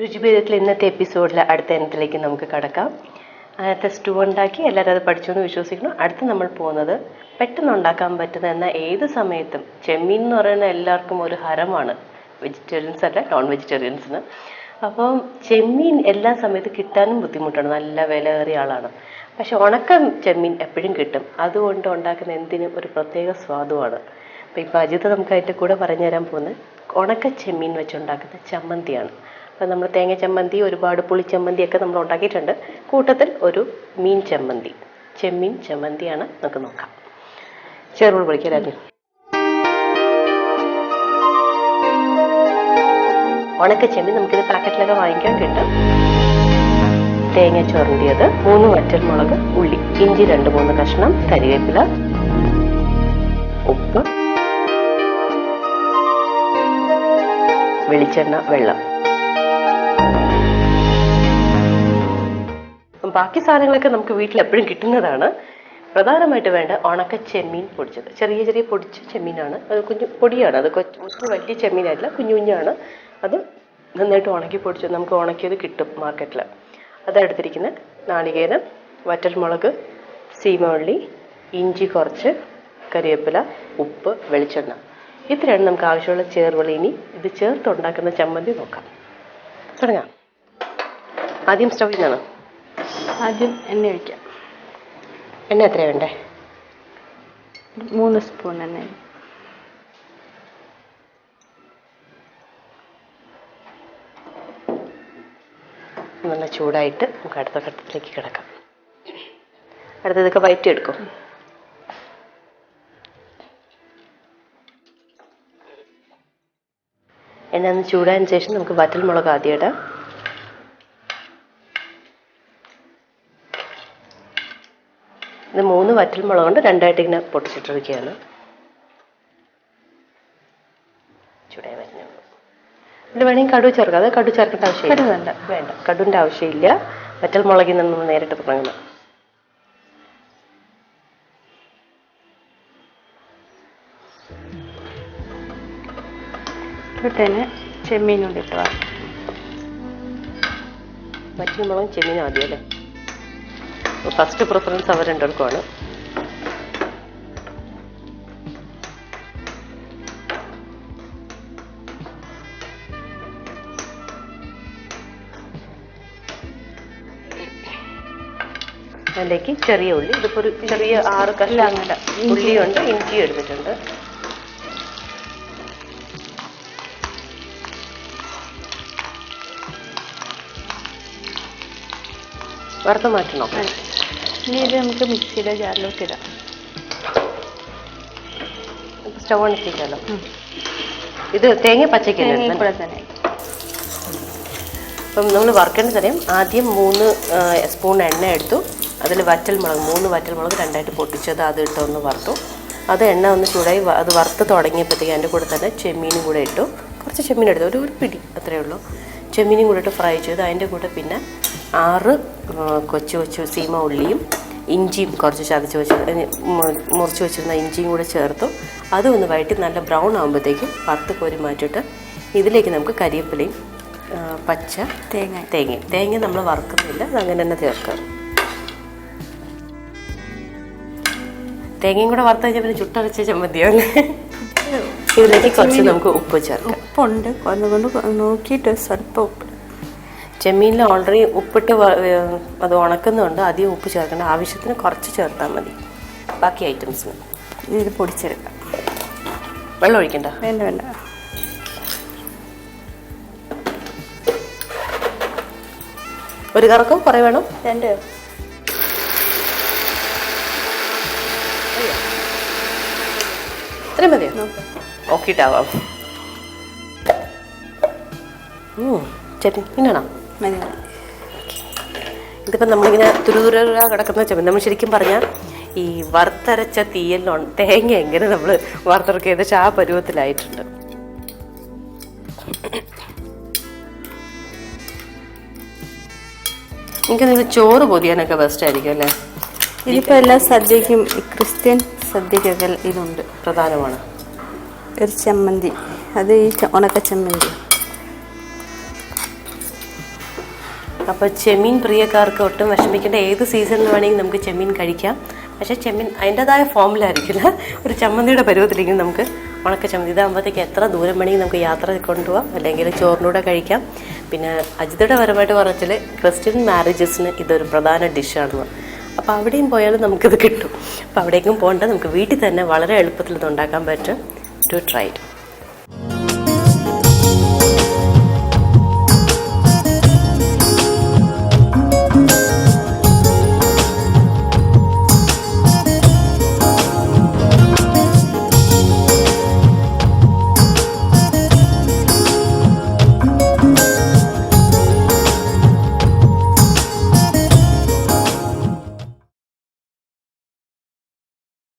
രുചിഭേദത്തിൽ ഇന്നത്തെ എപ്പിസോഡിൽ അടുത്ത ഇനത്തിലേക്ക് നമുക്ക് കടക്കാം. അതിനകത്ത് സ്റ്റൂ ഉണ്ടാക്കി എല്ലാവരും അത് പഠിച്ചു എന്ന് വിശ്വസിക്കണം. അടുത്ത് നമ്മൾ പോകുന്നത് പെട്ടെന്ന് ഉണ്ടാക്കാൻ പറ്റുന്ന എന്നാൽ ഏത് സമയത്തും ചെമ്മീൻ എന്ന് പറയുന്നത് എല്ലാവർക്കും ഒരു ഹരമാണ്, വെജിറ്റേറിയൻസ് അല്ല നോൺ വെജിറ്റേറിയൻസിന്. അപ്പം ചെമ്മീൻ എല്ലാ സമയത്തും കിട്ടാനും ബുദ്ധിമുട്ടാണ്, നല്ല വിലയേറിയ ആളാണ്. പക്ഷെ ഉണക്കം ചെമ്മീൻ എപ്പോഴും കിട്ടും. അതുകൊണ്ട് ഉണ്ടാക്കുന്ന എന്തിനും ഒരു പ്രത്യേക സ്വാദുമാണ്. അപ്പം ഇപ്പം അജിത്ത് നമുക്ക് അതിൻ്റെ കൂടെ പറഞ്ഞു തരാൻ പോകുന്നത് ഉണക്ക ചെമ്മീൻ വെച്ചുണ്ടാക്കുന്ന ചമ്മന്തിയാണ്. അപ്പം നമ്മൾ തേങ്ങ ചമ്മന്തി, ഒരുപാട് പുളിച്ചമ്മന്തിയൊക്കെ നമ്മൾ ഉണ്ടാക്കിയിട്ടുണ്ട്. കൂട്ടത്തിൽ ഒരു മീൻ ചമ്മന്തി, ചെമ്മീൻ ചമ്മന്തിയാണ്. നമുക്ക് നോക്കാം. ചെറുപുളി പൊളിക്കലാദ്യം. ഉണക്ക ചെമ്മീൻ നമുക്കിത് പാക്കറ്റിലൊക്കെ വാങ്ങിക്കാൻ കിട്ടും. തേങ്ങ ചുരണ്ടിയത്, 3 വറ്റൽമുളക്, ഉള്ളി, ഇഞ്ചി 2-3 കഷ്ണം, കരിവേപ്പില, ഉപ്പ്, വെളിച്ചെണ്ണ, വെള്ളം. ബാക്കി സാധനങ്ങളൊക്കെ നമുക്ക് വീട്ടിൽ എപ്പോഴും കിട്ടുന്നതാണ്. പ്രധാനമായിട്ട് വേണ്ട ഉണക്ക ചെമ്മീൻ പൊടിച്ചത്, ചെറിയ ചെറിയ പൊടിച്ച ചെമ്മീനാണ്. അത് കുഞ്ഞു പൊടിയാണ്, അത് വലിയ ചെമ്മീനായിട്ടില്ല, കുഞ്ഞു കുഞ്ഞാണ്. അത് നന്നായിട്ട് ഉണക്കി പൊടിച്ചത് നമുക്ക് ഉണക്കിയത് കിട്ടും മാർക്കറ്റിൽ. അതെടുത്തിരിക്കുന്ന നാളികേരം, വറ്റൽമുളക്, സീമവള്ളി, ഇഞ്ചി കുറച്ച്, കരിവേപ്പില, ഉപ്പ്, വെളിച്ചെണ്ണ. ഇത്രയാണ് നമുക്ക് ആവശ്യമുള്ള ചേർവളി. ഇനി ഇത് ചേർത്തുണ്ടാക്കുന്ന ചമ്മന്തി നോക്കാം. തുടങ്ങാം. ആദ്യം സ്റ്റൗവിൽ നിന്നാണ്. ആദ്യം എണ്ണ ഒഴിക്കാം. എണ്ണ എത്രയാണ് വേണ്ടേ? 3 സ്പൂൺ എണ്ണ. നല്ല ചൂടായിട്ട് നമുക്ക് അടുത്ത ഘട്ടത്തിലേക്ക് കിടക്കാം. അടുത്തതൊക്കെ വയറ്റിയെടുക്കും. എണ്ണ ഒന്ന് ചൂടായതിനു ശേഷം നമുക്ക് വറ്റൽമുളക് ആദ്യം ഇടാം. ഇത് 3 വറ്റൽമുളക് കൊണ്ട് 2ആയിട്ട് ഇങ്ങനെ പൊട്ടിച്ചിട്ടിരിക്കുകയാണ്. ചൂടായി വരുന്നുള്ളൂ. ഇതിൽ വേണമെങ്കിൽ കടുക് ചേർക്കാം. അത് കടുക് ചേർക്കേണ്ട ആവശ്യമില്ല. വേണ്ട, കടുവിൻ്റെ ആവശ്യമില്ല. വറ്റൽമുളകിൽ നിന്ന് നമ്മൾ നേരിട്ട് തുടങ്ങണം. ഇട്ടതിന് ചെമ്മീൻ കൊണ്ട് ഇട്ട് വറ്റൽമുളകും ചെമ്മീനും ആദ്യം അല്ലേ? ഫസ്റ്റ് പ്രിഫറൻസ് അവർ രണ്ടുപേർക്കുമാണ്. അതിലേക്ക് ചെറിയ ഉള്ളി, ഇതിപ്പോൾ ഒരു ചെറിയ 6 കഷ്ണം ഉള്ളിയുണ്ട്, ഇഞ്ചി എടുത്തിട്ടുണ്ട്. വറുത്ത് മാറ്റണം. ഇനി ഇത് നമുക്ക് മിക്സിയുടെ ജാറിലോട്ട് ഇടാം. സ്റ്റവ് അണിച്ചിരിക്കാമല്ലോ. ഇത് തേങ്ങ പച്ചക്കല്ലേ കൂടെ തന്നെ. അപ്പം നമ്മൾ വറുക്കേണ്ട സമയം ആദ്യം 3 സ്പൂൺ എണ്ണ എടുത്തു. അതിൽ വറ്റൽമുളക്, 3 വറ്റൽമുളക് 2ആയിട്ട് പൊട്ടിച്ചത് അത് ഇട്ടൊന്ന് വറുത്തു. അത് എണ്ണ ഒന്ന് ചൂടായി അത് വറുത്ത് തുടങ്ങിയപ്പോഴത്തേക്ക് അതിൻ്റെ കൂടെ തന്നെ ചെമ്മീനും കൂടെ ഇട്ടു. കുറച്ച് ചെമ്മീൻ എടുത്തു, ഒരു പിടി അത്രയേ ഉള്ളൂ. ചെമ്മീനും കൂടെ ഇട്ട് ഫ്രൈ ചെയ്തു. അതിൻ്റെ കൂടെ പിന്നെ 6 കൊച്ചു സീമ ഉള്ളിയും ഇഞ്ചിയും കുറച്ച് ചതച്ച് മുറിച്ച് വെച്ചിരുന്ന ഇഞ്ചിയും കൂടെ ചേർത്തു. അതും ഒന്ന് വഴറ്റി നല്ല ബ്രൗൺ ആകുമ്പോഴത്തേക്കും വറുത്ത് കോരി മാറ്റിയിട്ട് ഇതിലേക്ക് നമുക്ക് കരിവേപ്പിലയും പച്ച തേങ്ങ നമ്മൾ വറുക്കുന്നില്ല, അതങ്ങനെ തന്നെ ചേർക്കാം. തേങ്ങയും കൂടെ വറുത്ത് കഴിഞ്ഞാൽ പിന്നെ ചുട്ടരച്ച ചമ്മന്തിയാണ്. ഇതിലേക്ക് കുറച്ച് നമുക്ക് ഉപ്പ് ചേർക്കാം. ഉപ്പുണ്ട്, അതുകൊണ്ട് നോക്കിയിട്ട് സ്വല്പം ഉപ്പ്. ചെമ്മീനിൽ ഓൾറെഡി ഉപ്പിട്ട് അത് ഉണക്കുന്നുണ്ട്, അധികം ഉപ്പ് ചേർക്കേണ്ട, ആവശ്യത്തിന് കുറച്ച് ചേർത്താൽ മതി. ബാക്കി ഐറ്റംസിന് ഇത് പൊടിച്ചെടുക്കാം. വെള്ളം ഒഴിക്കണ്ട? വേണ്ട. ഒരു കറക്കം കുറേ വേണം? 2. ഇത്രയും മതിയോ? നോക്കിയിട്ടാവാം. ചേട്ടൻ ഇന്നാണോ? ഇതിപ്പോൾ നമ്മളിങ്ങനെ തുരുതുര കിടക്കുന്ന ചെമ്മീൻ, നമ്മൾ ശരിക്കും പറഞ്ഞാൽ ഈ വറുത്തരച്ച തീയലിൽ തേങ്ങ എങ്ങനെ നമ്മൾ വറുത്തിറക്കുക ഏകദേശം ആ പരുവത്തിലായിട്ടുണ്ട്. എനിക്ക് നിങ്ങൾ ചോറ് പൊതിയാനൊക്കെ ബെസ്റ്റ് ആയിരിക്കും അല്ലേ? ഇതിപ്പോൾ എല്ലാ സദ്യക്കും, ക്രിസ്ത്യൻ സദ്യക്കൊക്കെ ഇതുണ്ട്, പ്രധാനമാണ്. ഒരു ചമ്മന്തി, അത് ഈ ഉണക്ക ചമ്മന്തി. അപ്പോൾ ചെമ്മീൻ പ്രിയക്കാർക്ക് ഒട്ടും വിഷമിക്കേണ്ട, ഏത് സീസണിൽ വേണമെങ്കിൽ നമുക്ക് ചെമ്മീൻ കഴിക്കാം. പക്ഷേ ചെമ്മീൻ അതിൻ്റെതായ ഫോമിലായിരിക്കില്ല, ഒരു ചമ്മന്തിയുടെ പരുവത്തിലെങ്കിലും നമുക്ക് ഉണക്ക ചമ്മന്തി ഇതാകുമ്പോഴത്തേക്ക് എത്ര ദൂരം വേണമെങ്കിൽ നമുക്ക് യാത്ര കൊണ്ടുപോകാം, അല്ലെങ്കിൽ ചോറിനൂടെ കഴിക്കാം. പിന്നെ അജിതയുടെ പരമായിട്ട് പറഞ്ഞാൽ ക്രിസ്ത്യൻ മാരേജസിന് ഇതൊരു പ്രധാന ഡിഷാണെന്ന്. അപ്പോൾ അവിടെയും പോയാലും നമുക്കിത് കിട്ടും. അപ്പോൾ അവിടേക്കും പോകേണ്ട, നമുക്ക് വീട്ടിൽ തന്നെ വളരെ എളുപ്പത്തിൽ ഇത് ഉണ്ടാക്കാൻ പറ്റും. Do try it.